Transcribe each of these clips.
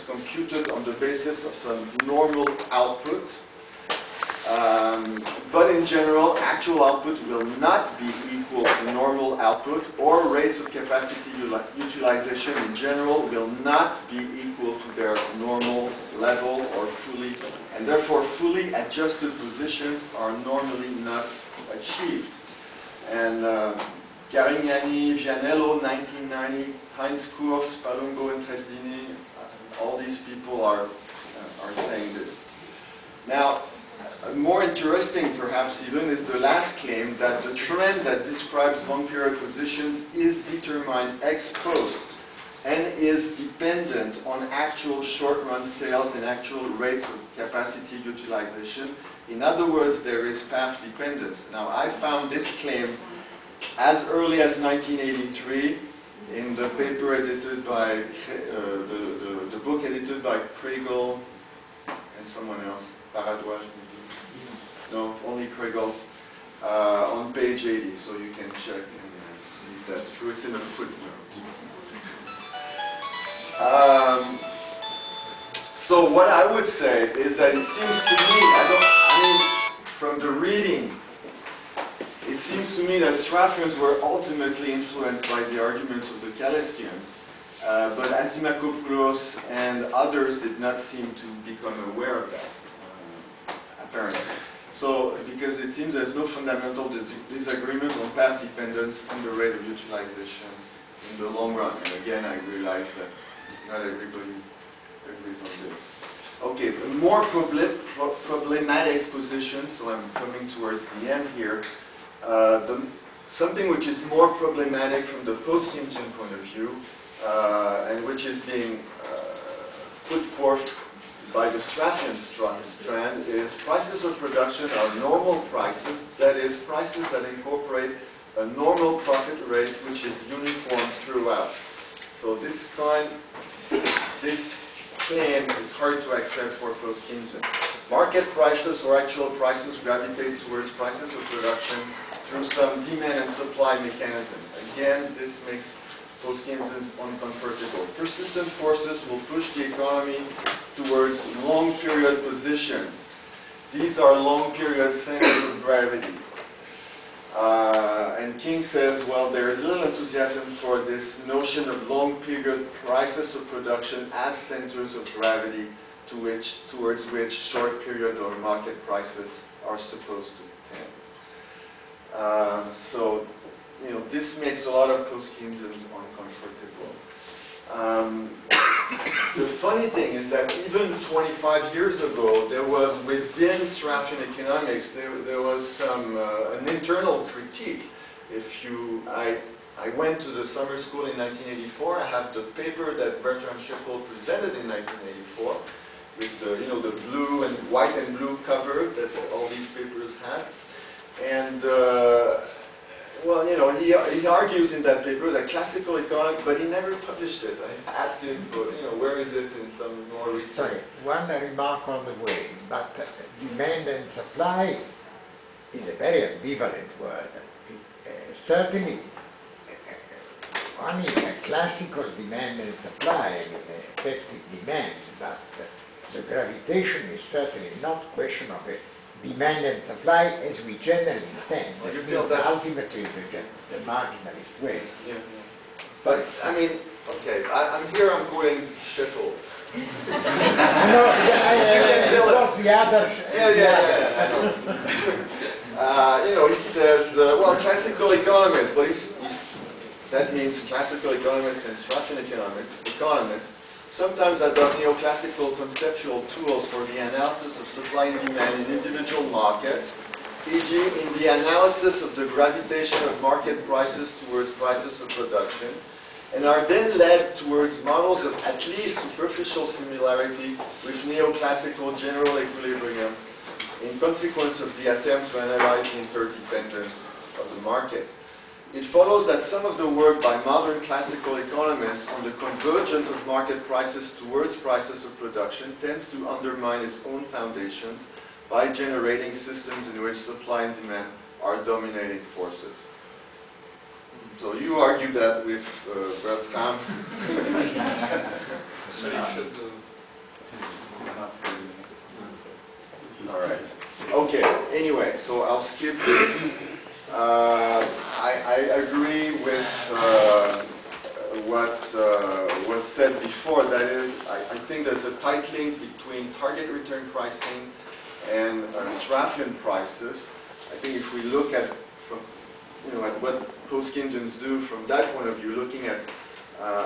computed on the basis of some normal output. But in general, actual output will not be equal to normal output, or rates of capacity utilization in general will not be equal to their normal level or fully, and therefore fully adjusted positions are normally not achieved. And Carignani, Vianello, 1990, Heinz Kurz, Palumbo, and Trezini, all these people are saying this. Now, more interesting, perhaps even, is the last claim that the trend that describes long period positions is determined ex post and is dependent on actual short-run sales and actual rates of capacity utilization. In other words, there is path dependence. Now, I found this claim as early as 1983 in the paper edited by the book edited by Kriegel and someone else, Paradouage. No, only Kriegel, on page 80, so you can check and see if that's true. It's in a footnote. So what I would say is that it seems to me, from the reading, it seems to me that Straffians were ultimately influenced by the arguments of the Caleskians, but Asimakopoulos and others did not seem to become aware of that, apparently. So, because it seems there's no fundamental disagreement on path dependence and the rate of utilization in the long run. And again, I realize that not everybody agrees on this. Okay, a more problematic position, so I'm coming towards the end here. Something which is more problematic from the post-Keynesian point of view, and which is being put forth by the Straffian strand, is prices of production are normal prices, that is, prices that incorporate a normal profit rate which is uniform throughout. So this claim is hard to accept for post-Keynesian. Market prices or actual prices gravitate towards prices of production through some demand and supply mechanism. Again, this makes post-Keynesians uncomfortable. Persistent forces will push the economy towards long period positions. These are long period centers of gravity. And King says, well, there is little enthusiasm for this notion of long period prices of production as centers of gravity towards which short period or market prices are supposed to tend. So, this makes a lot of post-Keynesians uncomfortable. The funny thing is that even 25 years ago, there was within Straffian economics, there was an internal critique. I went to the summer school in 1984. I have the paper that Bertrand Schiffel presented in 1984 with the blue and white and blue cover that all these papers had. And well, he argues in that paper that classical economics, but he never published it. I asked him, where is it in some more research? Sorry, one remark on the way, but demand and supply is a very ambivalent word. Certainly, I mean, a classical demand and supply, effective demands, but the gravitation is certainly not a question of a demand and supply as we generally understand. Well, that means ultimately the marginalist way. Yeah. But, okay, I'm quoting Schiffel. No, the others. He says, well, classical economists, but that means classical economists and Straffian economists sometimes adopt neoclassical conceptual tools for the analysis of supply and demand in individual markets, e.g. in the analysis of the gravitation of market prices towards prices of production, and are then led towards models of at least superficial similarity with neoclassical general equilibrium in consequence of the attempt to analyze the interdependence of the market. It follows that some of the work by modern classical economists on the convergence of market prices towards prices of production tends to undermine its own foundations by generating systems in which supply and demand are dominating forces. So you argue that with Bertrand. So you should All right. Okay. Anyway, so I'll skip this. I agree with what was said before. That is, I think there's a tight link between target return pricing and Straffian prices. I think if we look at at what post-Keynesians do from that point of view, looking at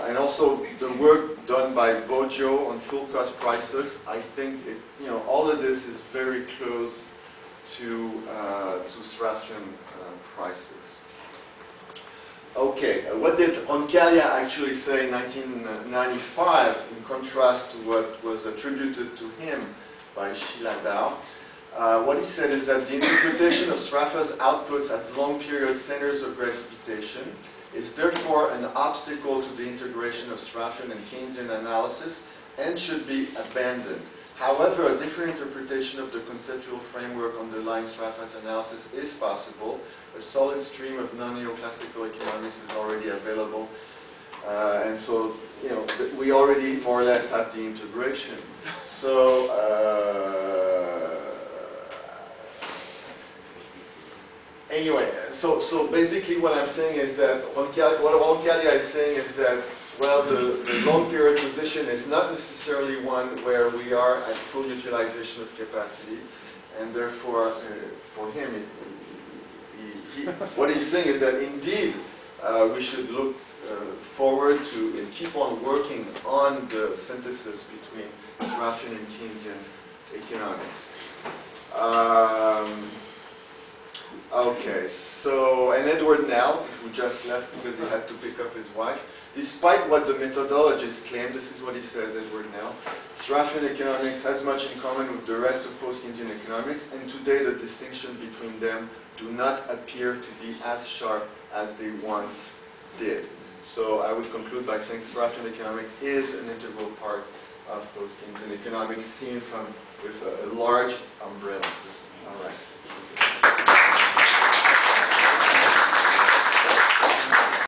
and also the work done by Boggio on full cost prices, I think all of this is very close to Straffian prices. Okay, what did Roncaglia actually say in 1995 in contrast to what was attributed to him by Chiladar? What he said is that the interpretation of Straffa's outputs as long period centers of precipitation is therefore an obstacle to the integration of Straffian and Keynesian analysis and should be abandoned. However, a different interpretation of the conceptual framework underlying Straffa's analysis is possible. A solid stream of non-neoclassical economics is already available. And so, we already more or less have the integration. So, anyway, so basically what I'm saying is that what Roncaglia is saying is that, well, the long period position is not necessarily one where we are at full utilization of capacity, and therefore, for him, what he's saying is that indeed we should look forward to and keep on working on the synthesis between Straffian and Keynesian economics. Okay, so, and Edward Nell, who just left because he had to pick up his wife, despite what the methodologists claim, this is what he says, Edward Nell, Straffian economics has much in common with the rest of post-Keynesian economics, and today the distinction between them do not appear to be as sharp as they once did. So I would conclude by saying Straffian economics is an integral part of post-Keynesian economics seen with a large umbrella.